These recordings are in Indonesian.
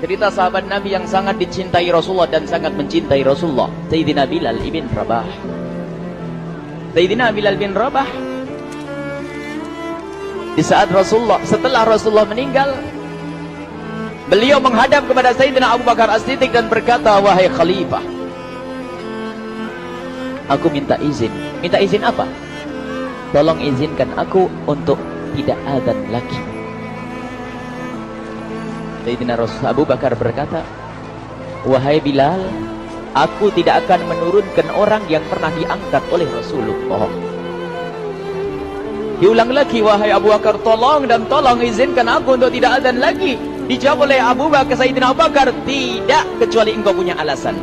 Cerita sahabat Nabi yang sangat dicintai Rasulullah dan sangat mencintai Rasulullah, Sayyidina Bilal ibn Rabah. Sayyidina Bilal bin Rabah, di saat setelah Rasulullah meninggal, beliau menghadap kepada Sayyidina Abu Bakar As-Siddiq dan berkata, wahai khalifah, aku minta izin. Minta izin apa? Tolong izinkan aku untuk tidak azan lagi. Sayyidina Abu Bakar berkata, wahai Bilal, aku tidak akan menurunkan orang yang pernah diangkat oleh Rasulullah. Diulang lagi, wahai Abu Bakar, tolong dan tolong izinkan aku untuk tidak azan lagi. Dijawab oleh Abu Bakar, Sayyidina Abu Bakar, tidak, kecuali engkau punya alasan.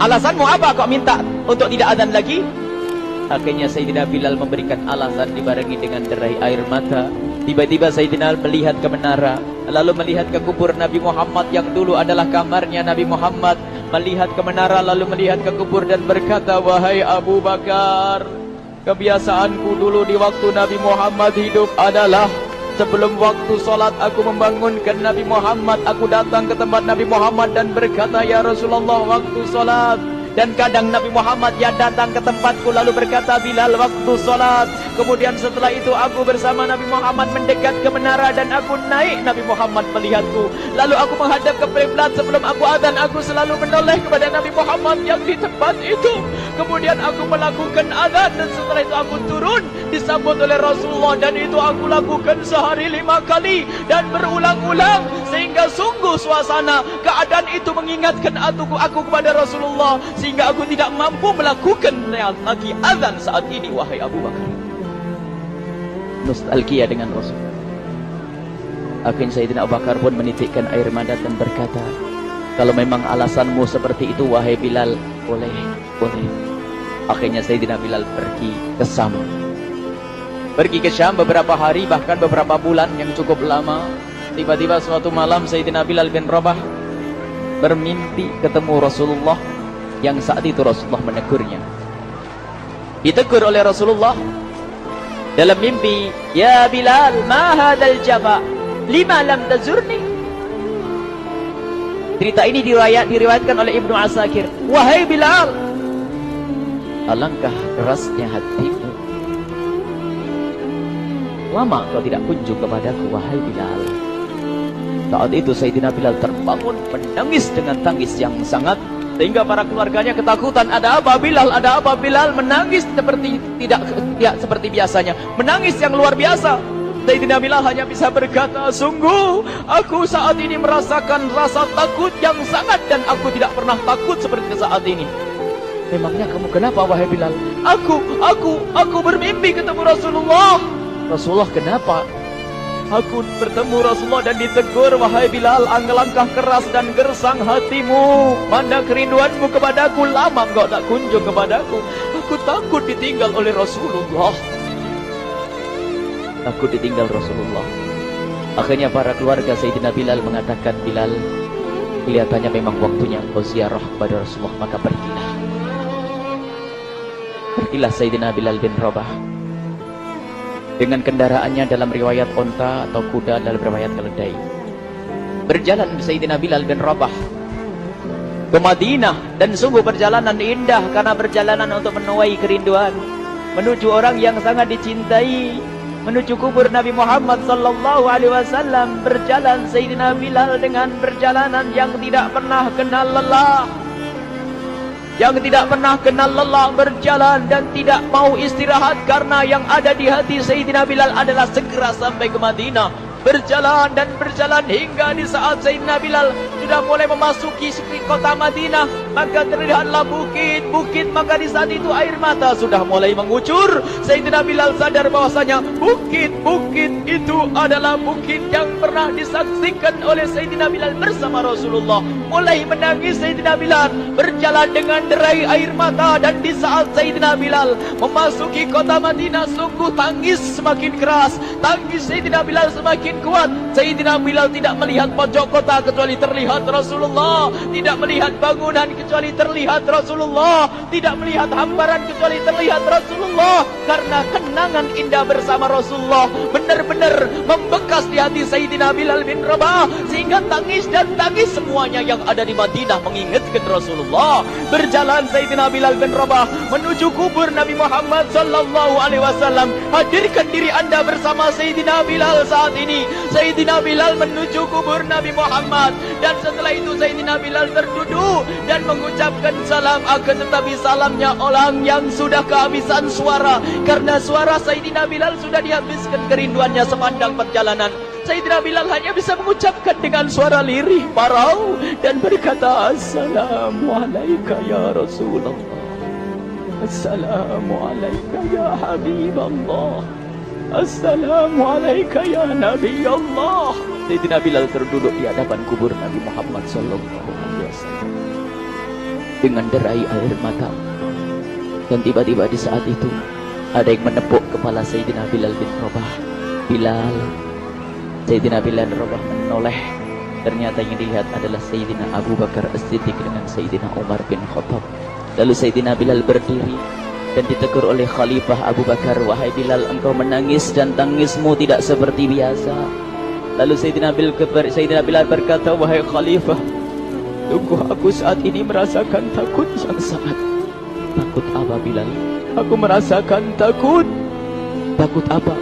Alasanmu apa kau minta untuk tidak azan lagi? Akhirnya Sayyidina Bilal memberikan alasan dibarengi dengan derai air mata. Tiba-tiba Sayyidina melihat ke menara, lalu melihat ke kubur Nabi Muhammad yang dulu adalah kamarnya Nabi Muhammad. Melihat ke menara, lalu melihat ke kubur dan berkata, wahai Abu Bakar, kebiasaanku dulu di waktu Nabi Muhammad hidup adalah sebelum waktu sholat aku membangunkan Nabi Muhammad. Aku datang ke tempat Nabi Muhammad dan berkata, ya Rasulullah, waktu sholat. Dan kadang Nabi Muhammad yang datang ke tempatku lalu berkata, Bilal, waktu sholat. Kemudian setelah itu aku bersama Nabi Muhammad mendekat ke menara dan aku naik. Nabi Muhammad melihatku. Lalu aku menghadap ke kiblat. Sebelum aku adzan, aku selalu menoleh kepada Nabi Muhammad yang di tempat itu. Kemudian aku melakukan adzan dan setelah itu aku turun disambut oleh Rasulullah, dan itu aku lakukan sehari 5 kali dan berulang-ulang sehingga sungguh suasana keadaan itu mengingatkan aku kepada Rasulullah, sehingga aku tidak mampu melakukan lagi azan saat ini, wahai Abu Bakar. Nostalgia dengan Rasul. Akhirnya Sayyidina Abu Bakar pun menitikkan air mata dan berkata, kalau memang alasanmu seperti itu, wahai Bilal, boleh. Akhirnya Sayyidina Bilal pergi ke Syam. Pergi ke Syam beberapa hari, bahkan beberapa bulan yang cukup lama. Tiba-tiba suatu malam Sayyidina Bilal bin Rabah bermimpi ketemu Rasulullah, yang saat itu Rasulullah menegurnya. Ditegur oleh Rasulullah dalam mimpi, ya Bilal, ma hadzal jafa, lima lam tazurni. Cerita ini diriwayatkan oleh Ibnu Asakir. Wahai Bilal, alangkah kerasnya hatimu, lama kau tidak kunjung kepadaku, wahai Bilal. Saat itu Sayyidina Bilal terbangun menangis dengan tangis yang sangat, sehingga para keluarganya ketakutan. Ada apa Bilal? Ada apa Bilal? Menangis seperti tidak seperti biasanya, menangis yang luar biasa. Sayyidina Bilal hanya bisa berkata, sungguh aku saat ini merasakan rasa takut yang sangat, dan aku tidak pernah takut seperti saat ini. Memangnya kamu kenapa, wahai Bilal? Aku bermimpi ketemu Rasulullah. Rasulullah kenapa? Aku bertemu Rasulullah dan ditegur, wahai Bilal, langkah keras dan gersang hatimu. Mana kerinduanmu kepadaku, lama engkau tak kunjung kepadaku. Aku takut ditinggal oleh Rasulullah. Takut ditinggal Rasulullah. Akhirnya para keluarga Sayyidina Bilal mengatakan, Bilal, kelihatannya memang waktunya engkau ziarah kepada Rasulullah, maka pergilah. Pergilah Sayyidina Bilal bin Rabah dengan kendaraannya, dalam riwayat onta atau kuda, dalam riwayat keledai. Berjalan Sayyidina Bilal bin Rabah ke Madinah, dan sungguh perjalanan indah karena perjalanan untuk menuai kerinduan, menuju orang yang sangat dicintai, menuju kubur Nabi Muhammad sallallahu alaihi wasallam. Berjalan Sayyidina Bilal dengan perjalanan yang tidak pernah kenal lelah, berjalan dan tidak mau istirahat, karena yang ada di hati Sayyidina Bilal adalah segera sampai ke Madinah. Berjalan dan berjalan hingga di saat Sayyidina Bilal sudah mulai memasuki kota Madinah, maka terlihatlah bukit-bukit. Maka di saat itu air mata sudah mulai mengucur. Sayyidina Bilal sadar bahwasanya bukit-bukit itu adalah bukit yang pernah disaksikan oleh Sayyidina Bilal bersama Rasulullah. Mulai menangis Sayyidina Bilal, berjalan dengan derai air mata. Dan di saat Sayyidina Bilal memasuki kota Madinah, sungguh tangis semakin keras, tangis Sayyidina Bilal semakin kuat. Sayyidina Bilal tidak melihat pojok kota kecuali terlihat Rasulullah, tidak melihat bangunan kecuali terlihat Rasulullah, tidak melihat hamparan kecuali terlihat Rasulullah, karena kenangan indah bersama Rasulullah benar-benar membekas di hati Sayyidina Bilal bin Rabah, sehingga tangis dan tangis semuanya yang ada di Madinah mengingatkan Rasulullah. Berjalan Sayyidina Bilal bin Rabah menuju kubur Nabi Muhammad sallallahu alaihi wasallam. Hadirkan diri Anda bersama Sayyidina Bilal saat ini. Sayyidina Bilal menuju kubur Nabi Muhammad, dan setelah itu Sayyidina Bilal terduduk dan mengucapkan salam, akan tetapi salamnya orang yang sudah kehabisan suara, karena suara Sayyidina Bilal sudah dihabiskan kerinduannya sepanjang perjalanan. Sayyidina Bilal hanya bisa mengucapkan dengan suara lirih parau dan berkata, Assalamualaikum ya Rasulullah, Assalamualaikum ya Habiballah, Assalamualaikum ya Nabi Allah. Sayyidina Bilal terduduk di hadapan kubur Nabi Muhammad sallallahu alaihi wasallam dengan derai air mata. Dan tiba-tiba di saat itu ada yang menepuk kepala Sayyidina Bilal bin Rabah. Bilal. Sayyidina Bilal bin Rabah menoleh. Ternyata yang dilihat adalah Sayyidina Abu Bakar As-Siddiq dengan Sayyidina Umar bin Khattab. Lalu Sayyidina Bilal berdiri dan ditegur oleh Khalifah Abu Bakar, wahai Bilal, engkau menangis dan tangismu tidak seperti biasa. Lalu Sayyidina Bilal berkata, wahai Khalifah, sungguh aku saat ini merasakan takut yang sangat. Takut apa Bilal? Aku merasakan takut. Takut apa?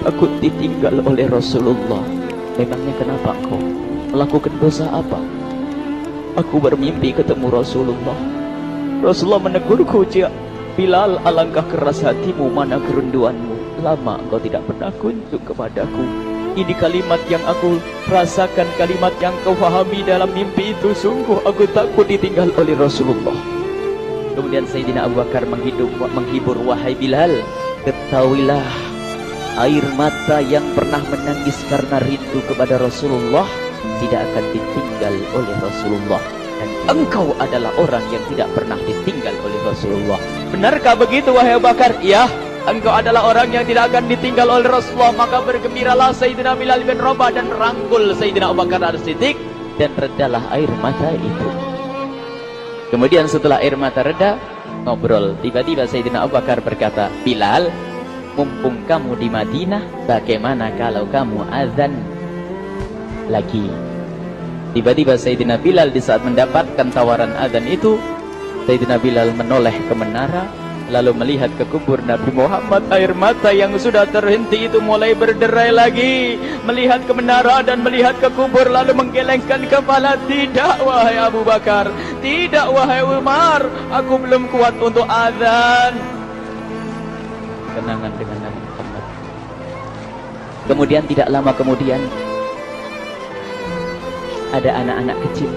Takut ditinggal oleh Rasulullah. Memangnya kenapa engkau melakukan dosa apa? Aku bermimpi ketemu Rasulullah. Rasulullah menegurku, Bilal, alangkah keras hatimu, mana kerinduanmu. Lama engkau tidak pernah kunjung kepadaku. Ini kalimat yang aku rasakan, kalimat yang kau fahami dalam mimpi itu. Sungguh aku takut ditinggal oleh Rasulullah. Kemudian Sayyidina Abu Bakar menghibur, wahai Bilal, ketahuilah, air mata yang pernah menangis karena rindu kepada Rasulullah tidak akan ditinggal oleh Rasulullah. Dan engkau adalah orang yang tidak pernah ditinggal oleh Rasulullah. Benarkah begitu wahai Abu Bakar? Ya, engkau adalah orang yang tidak akan ditinggal oleh Rasulullah. Maka bergembiralah Sayyidina Bilal bin Rabah dan rangkul Sayyidina Abu Bakar As-Siddiq, dan redalah air mata itu. Kemudian setelah air mata reda, ngobrol. Tiba-tiba Sayyidina Abu Bakar berkata, Bilal, mumpung kamu di Madinah, bagaimana kalau kamu azan lagi? Tiba-tiba Sayyidina Bilal di saat mendapatkan tawaran azan itu, Sayyidina Bilal menoleh ke menara, lalu melihat ke kubur Nabi Muhammad. Air mata yang sudah terhenti itu mulai berderai lagi. Melihat ke menara dan melihat ke kubur, lalu menggelengkan kepala. Tidak wahai Abu Bakar, tidak wahai Umar, aku belum kuat untuk azan. Kenangan dengan Nabi Muhammad. Kemudian tidak lama kemudian ada anak-anak kecil.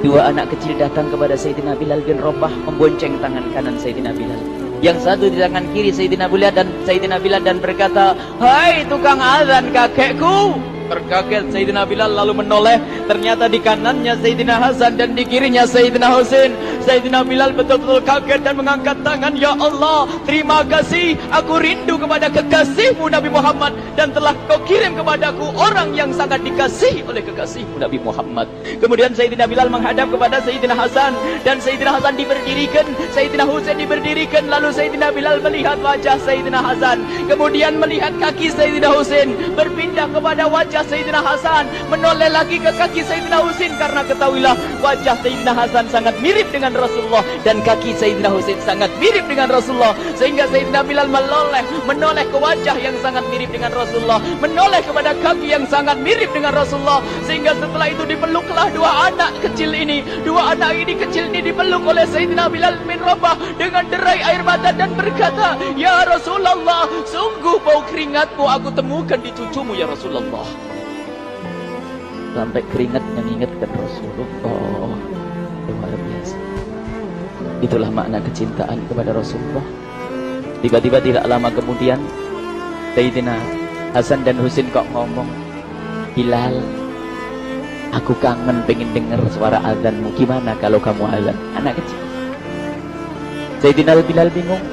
Dua anak kecil datang kepada Sayyidina Bilal bin Rabah, membonceng tangan kanan Sayyidina Bilal. Yang satu di tangan kiri Sayyidina Bilal dan berkata, hai tukang azan kakekku. Terkaget Sayyidina Bilal lalu menoleh. Ternyata di kanannya Sayyidina Hasan dan di kirinya Sayyidina Husain. Sayyidina Bilal betul-betul kaget dan mengangkat tangan. Ya Allah, terima kasih. Aku rindu kepada kekasihmu Nabi Muhammad, dan telah kau kirim kepadaku orang yang sangat dikasihi oleh kekasihmu Nabi Muhammad. Kemudian Sayyidina Bilal menghadap kepada Sayyidina Hasan, dan Sayyidina Hasan diberdirikan, Sayyidina Husain diberdirikan. Lalu Sayyidina Bilal melihat wajah Sayyidina Hasan, kemudian melihat kaki Sayyidina Husain, berpindah kepada wajah Sayyidina Hasan, menoleh lagi ke kaki Sayyidina Husain, karena ketahuilah wajah Sayyidina Hasan sangat mirip dengan Rasulullah dan kaki Sayyidina Husain sangat mirip dengan Rasulullah, sehingga Sayyidina Bilal menoleh ke wajah yang sangat mirip dengan Rasulullah, menoleh kepada kaki yang sangat mirip dengan Rasulullah, sehingga setelah itu dipeluklah dua anak kecil ini. Dua anak ini kecil ini dipeluk oleh Sayyidina Bilal bin Rabah dengan derai air mata dan berkata, ya Rasulullah, sungguh bau keringatmu aku temukan di cucumu ya Rasulullah. Sampai keringat mengingatkan Rasulullah. Luar biasa. Itulah makna kecintaan kepada Rasulullah. Tiba-tiba tidak lama kemudian Sayyidina Hasan dan Husain kok ngomong, Bilal, aku kangen pengen dengar suara azanmu. Gimana kalau kamu azan? Anak kecil. Sayyidina Bilal bingung,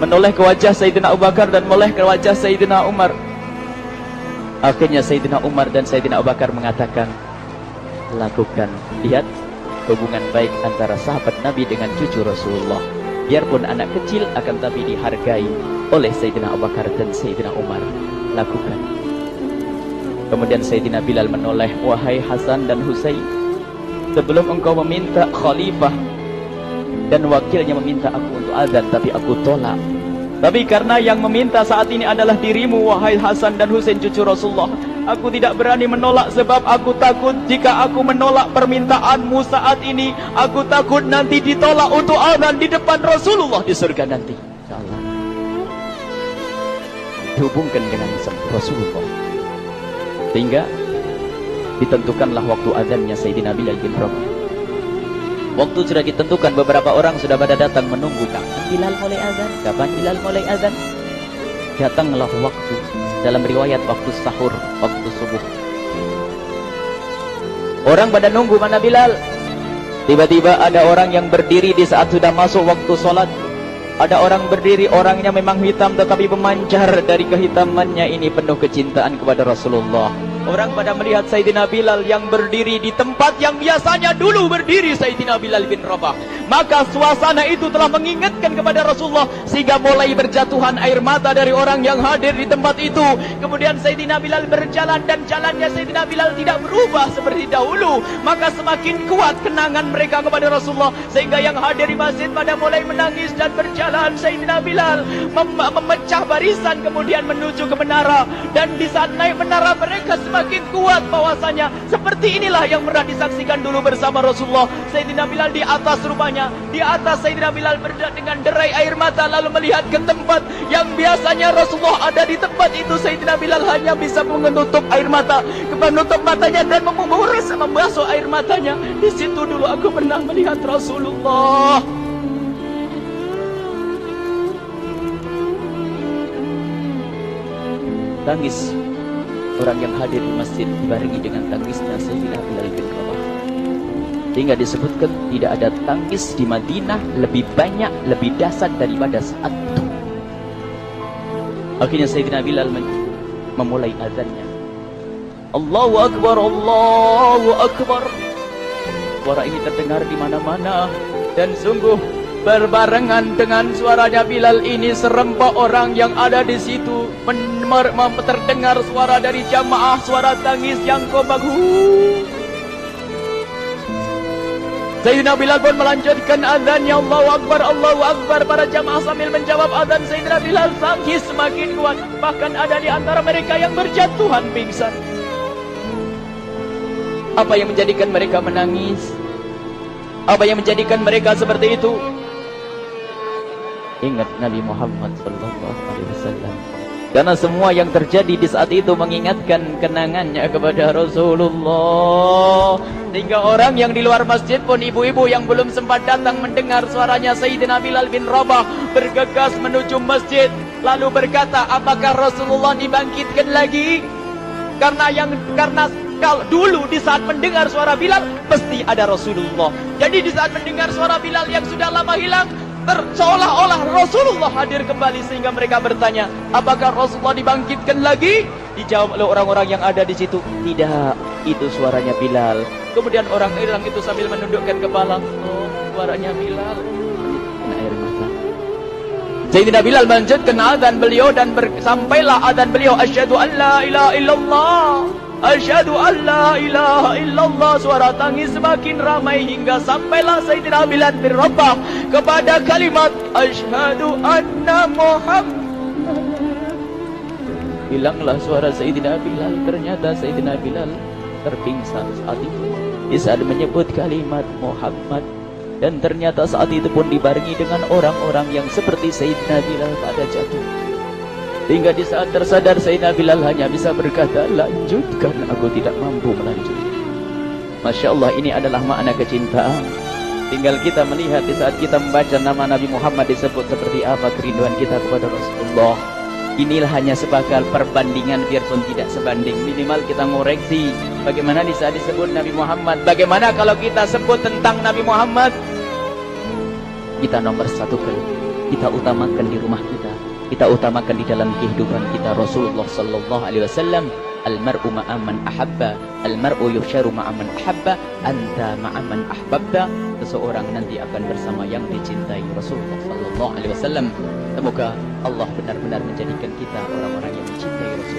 menoleh ke wajah Sayyidina Abu Bakar dan menoleh ke wajah Sayyidina Umar. Akhirnya Sayyidina Umar dan Sayyidina Abu Bakar mengatakan, lakukan. Lihat hubungan baik antara sahabat Nabi dengan cucu Rasulullah. biarpun anak kecil akan tapi dihargai oleh Sayyidina Abu Bakar dan Sayyidina Umar. Lakukan. Kemudian Sayyidina Bilal menoleh, wahai Hasan dan Husain, sebelum engkau meminta khalifah dan wakilnya meminta aku untuk azan, tapi aku tolak. Tapi karena yang meminta saat ini adalah dirimu, wahai Hasan dan Husain cucu Rasulullah, aku tidak berani menolak, sebab aku takut jika aku menolak permintaanmu saat ini, aku takut nanti ditolak untuk azan di depan Rasulullah di surga nanti. InsyaAllah dihubungkan dengan Rasulullah, sehingga ditentukanlah waktu azannya Sayyidina Bilal bin Rabah. Waktu sudah ditentukan, beberapa orang sudah pada datang menunggu. Kapan Bilal mulai azan? Kapan Bilal mulai azan? Datanglah waktu, dalam riwayat waktu sahur, waktu subuh. Orang pada nunggu mana Bilal. Tiba-tiba ada orang yang berdiri di saat sudah masuk waktu sholat. Ada orang berdiri, orangnya memang hitam tetapi memancar dari kehitamannya ini penuh kecintaan kepada Rasulullah. Orang pada melihat Sayyidina Bilal yang berdiri di tempat yang biasanya dulu berdiri Sayyidina Bilal bin Rabah. Maka suasana itu telah mengingatkan kepada Rasulullah, sehingga mulai berjatuhan air mata dari orang yang hadir di tempat itu. Kemudian Sayyidina Bilal berjalan, dan jalannya Sayyidina Bilal tidak berubah seperti dahulu. Maka semakin kuat kenangan mereka kepada Rasulullah, sehingga yang hadir di masjid pada mulai menangis dan berjalan. Sayyidina Bilal memecah barisan kemudian menuju ke menara. Dan di saat naik menara mereka semakin kuat bahwasanya seperti inilah yang pernah disaksikan dulu bersama Rasulullah. Sayyidina Bilal di atas rupanya, di atas Sayyidina Bilal berada dengan derai air mata, lalu melihat ke tempat yang biasanya Rasulullah ada di tempat itu. Sayyidina Bilal hanya bisa menutup air mata, menutup matanya dan membasuh air matanya. Di situ dulu aku pernah melihat Rasulullah. Tangis orang yang hadir di masjid dibarengi dengan tangisnya Sayyidina Bilal bin Rabah, sehingga disebutkan tidak ada tangis di Madinah lebih banyak, lebih dahsyat daripada saat itu. Akhirnya Sayyidina Bilal memulai azannya. Allahu Akbar, Allahu Akbar. Suara ini terdengar di mana-mana, dan sungguh berbarengan dengan suaranya Bilal ini serempak orang yang ada di situ terdengar suara dari jamaah, suara tangis yang kompak. Sayyidina Bilal pun melanjutkan azannya. Allahu Akbar, Allahu Akbar. Para jamaah sambil menjawab azan Sayyidina Bilal, tangis semakin kuat. Bahkan ada di antara mereka yang berjatuhan pingsan. Apa yang menjadikan mereka menangis? Apa yang menjadikan mereka seperti itu? Ingat Nabi Muhammad SAW. Karena semua yang terjadi di saat itu mengingatkan kenangannya kepada Rasulullah. Sehingga orang yang di luar masjid pun, ibu-ibu yang belum sempat datang mendengar suaranya Sayyidina Bilal bin Rabah, bergegas menuju masjid, lalu berkata, apakah Rasulullah dibangkitkan lagi? Karena kalau dulu di saat mendengar suara Bilal pasti ada Rasulullah. Jadi di saat mendengar suara Bilal yang sudah lama hilang, seolah-olah Rasulullah hadir kembali, sehingga mereka bertanya, apakah Rasulullah dibangkitkan lagi? Dijawab oleh orang-orang yang ada di situ, tidak, itu suaranya Bilal. Kemudian orang-orang itu sambil menundukkan kepala, oh, suaranya Bilal. Air mata. Sayyidina Bilal melanjutkan azan beliau, dan sampailah azan beliau, asyhadu an la ilaha illallah, asyhadu an la ilaha illallah. Suara tangis semakin ramai hingga sampailah Sayyidina Bilal bin Rabah kepada kalimat asyhadu anna Muhammad. Hilanglah suara Sayyidina Bilal. Ternyata Sayyidina Bilal terpingsan saat itu di saat menyebut kalimat Muhammad. Dan ternyata saat itu pun dibarengi dengan orang-orang yang seperti Sayyidina Bilal pada jatuh. Hingga di saat tersadar Sayyidina Bilal hanya bisa berkata, lanjutkan, aku tidak mampu melanjutkan. Masya Allah, ini adalah makna kecintaan. Tinggal kita melihat di saat kita membaca nama Nabi Muhammad disebut seperti apa kerinduan kita kepada Rasulullah. Inilah hanya sebagai perbandingan, biarpun tidak sebanding. Minimal kita ngoreksi bagaimana di saat disebut Nabi Muhammad. Bagaimana kalau kita sebut tentang Nabi Muhammad, kita nomor satu kali, kita utamakan di rumah kita. kita utamakan di dalam kehidupan kita Rasulullah sallallahu alaihi wasallam, almar'u ma'aman ahabba, almar'u yuhsyaru ma'aman ahabba, anta ma'aman ahbabta. Seseorang nanti akan bersama yang dicintai Rasulullah sallallahu alaihi wasallam. Semoga Allah benar-benar menjadikan kita orang-orang yang mencintai Rasulullah